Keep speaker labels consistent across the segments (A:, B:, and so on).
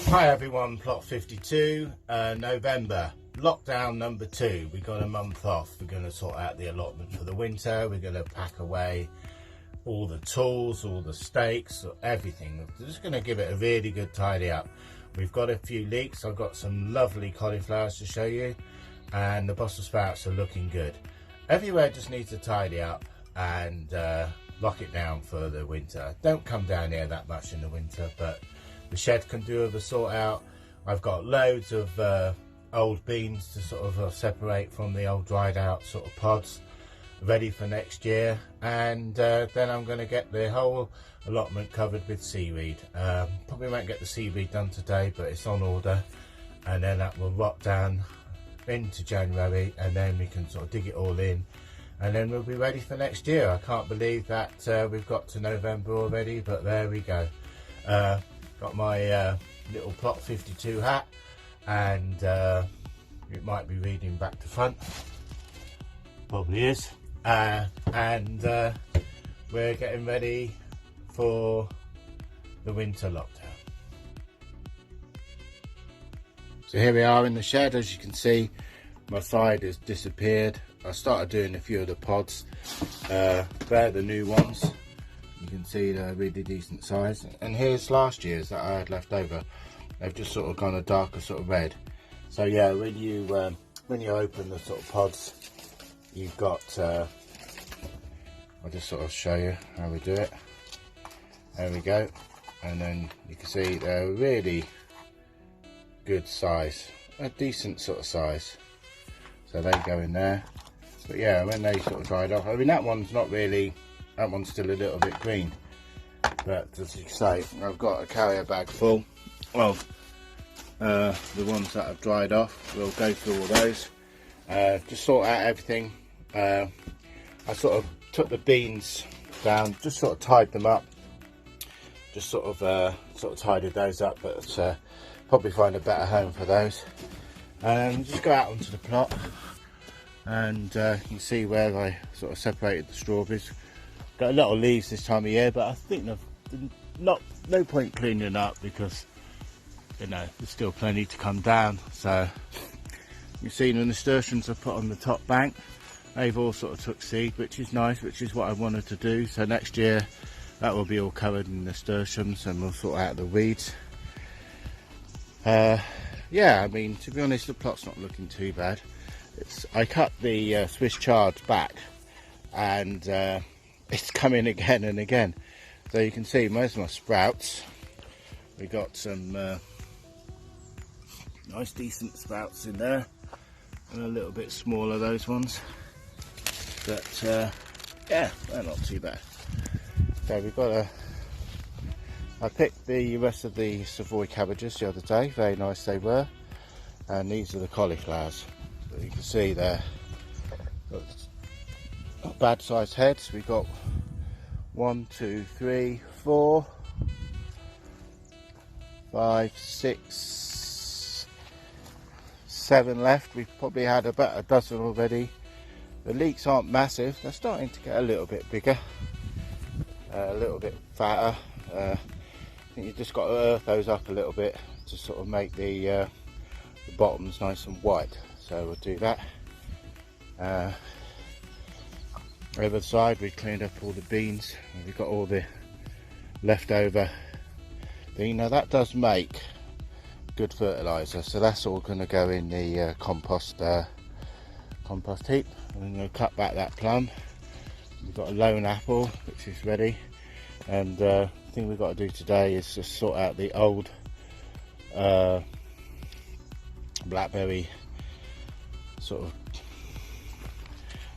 A: Hi everyone, plot 52, November, lockdown number 2. We got a month off. We're going to sort out the allotment for the winter. We're going to pack away all the tools, all the stakes, everything. We're just going to give it a really good tidy up. We've got a few leeks. I've got some lovely cauliflowers to show you, and the Brussels sprouts are looking good. Everywhere just needs a tidy up and lock it down for the winter. Don't come down here that much in the winter, but the shed can do with a sort out. I've got loads of old beans to sort of separate from the old dried out sort of pods, ready for next year. And then I'm going to get the whole allotment covered with seaweed. Probably won't get the seaweed done today, but it's on order, and then that will rot down into January, and then we can sort of dig it all in, and then we'll be ready for next year. I can't believe that we've got to November already, but there we go. Got my little plot 52 hat, and it might be reading back to front, probably is, and we're getting ready for the winter lockdown. So here we are in the shed. As you can see, my side has disappeared. I started doing a few of the pods. They're the new ones. You can see they're really decent size, and here's last year's that I had left over. They've just sort of gone a darker sort of red. So yeah, when you open the sort of pods, you've got I'll just sort of show you how we do it. There we go, and then you can see they're really good size, a decent sort of size. So they go in there. But yeah, when they sort of dried off, I mean that one's not really. That one's still a little bit green, but as you say, I've got a carrier bag full of the ones that have dried off. We'll go through all those, just sort out everything. I sort of took the beans down, just sort of tied them up, just sort of tidied those up, but probably find a better home for those. And just go out onto the plot, and you can see where I sort of separated the strawberries. Got a lot of leaves this time of year, but I think no point cleaning up because you know there's still plenty to come down. So you've seen the nasturtiums I put on the top bank, they've all sort of took seed, which is nice, which is what I wanted to do. So next year that will be all covered in nasturtiums, and we'll sort out the weeds. Yeah, I mean, to be honest, the plot's not looking too bad. I cut the Swiss chard back, and it's coming again and again. So you can see most of my sprouts, we got some nice decent sprouts in there, and a little bit smaller those ones, but yeah, they're not too bad. So we've got I picked the rest of the Savoy cabbages the other day, very nice they were, and these are the cauliflowers. So you can see they're not bad sized heads. We got 1, 2, 3, 4, 5, 6, 7 left. We've probably had about a dozen already. The leeks aren't massive, they're starting to get a little bit bigger, a little bit fatter. I think you've just got to earth those up a little bit to sort of make the bottoms nice and white. So we'll do that. Over the side we cleaned up all the beans, and we've got all the leftover thing. Now that does make good fertiliser, so that's all going to go in the compost heap. I'm going to cut back that plum. We've got a lone apple which is ready, and the thing we've got to do today is just sort out the old blackberry, sort of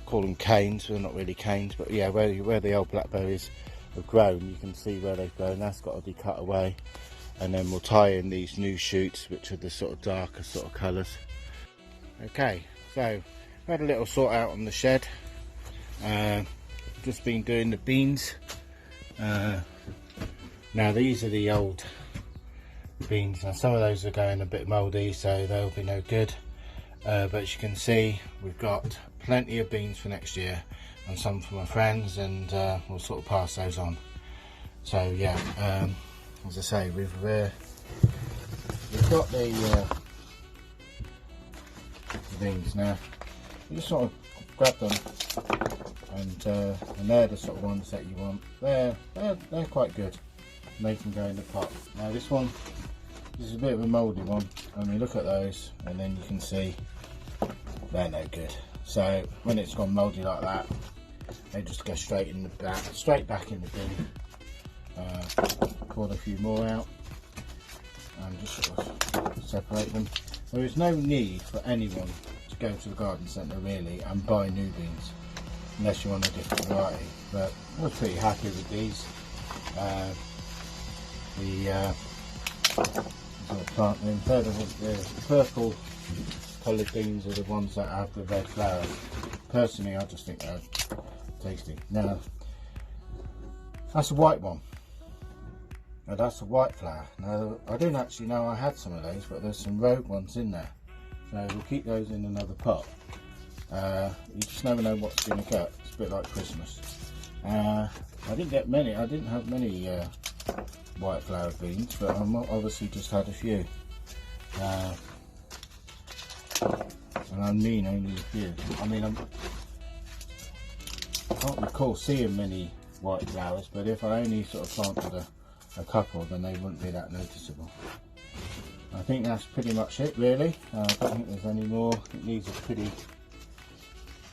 A: call them canes, they're not really canes, but yeah, where the old blackberries have grown, you can see where they've grown. That's got to be cut away, and then we'll tie in these new shoots, which are the sort of darker sort of colours. Okay, so we had a little sort out on the shed. Just been doing the beans. Now these are the old beans. Now some of those are going a bit mouldy, so they'll be no good. But as you can see, we've got plenty of beans for next year, and some for my friends, and we'll sort of pass those on. So yeah, as I say, we've we've got the beans now. You just sort of grab them, and they're the sort of ones that you want. They're quite good. And they can go in the pot. Now this is a bit of a mouldy one, and we look at those, and then you can see they're no good. So when it's gone mouldy like that, they just go straight back in the bin. Pull a few more out, and just sort of separate them. There is no need for anyone to go to the garden centre really and buy new beans, unless you want a different variety. But we're pretty happy with these. Plant them. The purple coloured beans are the ones that have the red flower. Personally, I just think they're tasty. Now, that's a white one. Now that's a white flower. Now I didn't actually know I had some of those, but there's some rogue ones in there. So we'll keep those in another pot. You just never know what's going to get. It's a bit like Christmas. I didn't get many. I didn't have many white flower beans, but I obviously just had a few. And I mean only a few. I mean, I can't recall seeing many white flowers, but if I only sort of planted a couple, then they wouldn't be that noticeable. I think that's pretty much it really. I don't think there's any more. I think these are pretty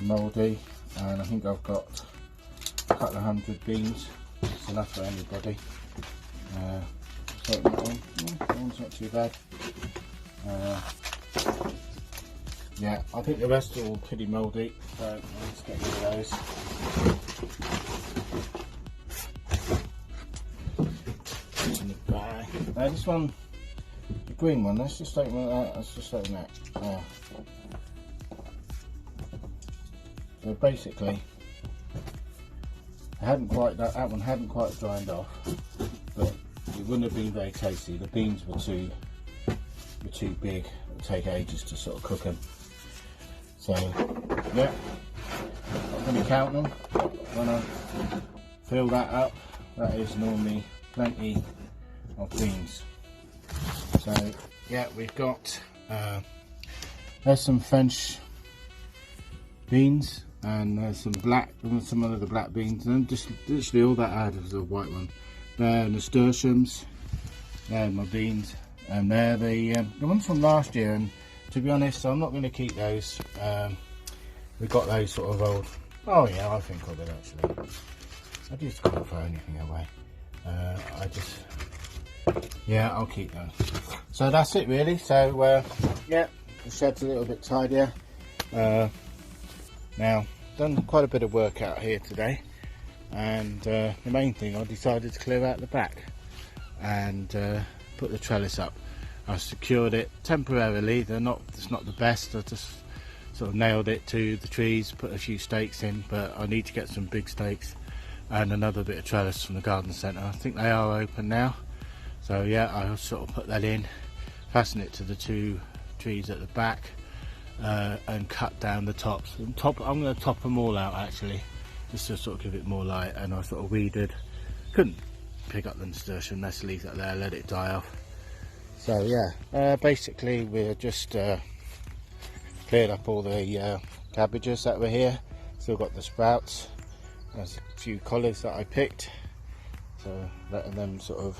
A: mouldy, and I think I've got a couple of hundred beans. It's enough for anybody. So that one's not too bad. Yeah, I think the rest are all pretty mouldy, so let's get rid of those. In the bag. Now this one, the green one, let's just open that. Let's just open that. So basically, that one hadn't quite dried off, but it wouldn't have been very tasty. The beans were too big. It would take ages to sort of cook them. So yeah, I'm going to count them. When I fill that up, that is normally plenty of beans. So yeah, we've got there's some French beans, and there's some other black beans, and just literally all that I had was a white one. There are nasturtiums, they're my beans, and they're the ones from last year. And to be honest, I'm not going to keep those. We've got those sort of old. Oh yeah, I think of it actually. I just can't throw anything away. Yeah, I'll keep those. So that's it really. So yeah, the shed's a little bit tidier. Now, done quite a bit of work out here today, and the main thing, I decided to clear out the back and put the trellis up. I secured it temporarily. It's not the best. I just sort of nailed it to the trees, put a few stakes in, but I need to get some big stakes and another bit of trellis from the garden centre. I think they are open now. So yeah, I'll sort of put that in, fasten it to the two trees at the back, and cut down the tops. I'm going to top them all out actually, just to sort of give it more light. And I sort of weeded, couldn't pick up the nasturtium, let's leave that there, let it die off. So yeah, basically we're just cleared up all the cabbages that were here. Still got the sprouts. There's a few collards that I picked, so letting them sort of,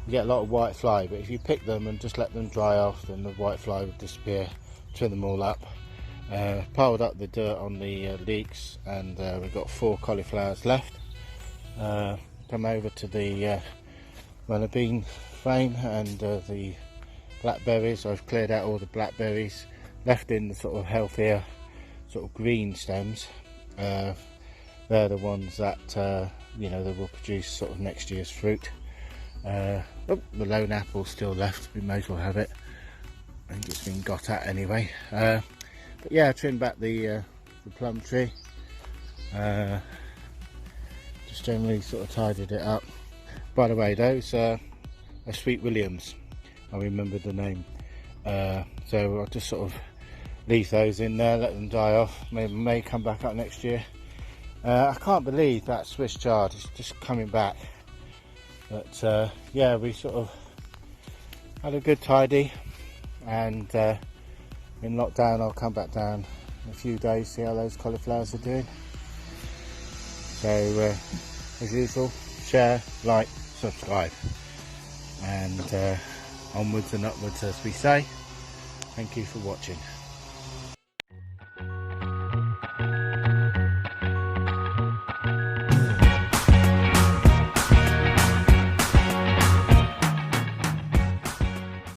A: you get a lot of white fly, but if you pick them and just let them dry off, then the white fly would disappear. Trim them all up, piled up the dirt on the leeks, and we've got 4 cauliflowers left. Come over to the runner bean frame and the blackberries. I've cleared out all the blackberries, left in the sort of healthier sort of green stems. They're the ones that you know, that will produce sort of next year's fruit. Oh, the lone apple's still left, we may as well have it. I think it's been got at anyway. But yeah, I trimmed back the plum tree. Just generally sort of tidied it up. By the way, those are Sweet Williams. I remembered the name. So I'll just sort of leave those in there, let them die off. May come back up next year. I can't believe that Swiss chard is just coming back. But yeah, we sort of had a good tidy, and in lockdown I'll come back down in a few days, see how those cauliflowers are doing. So as usual, share, like, subscribe, and onwards and upwards, as we say. Thank you for watching.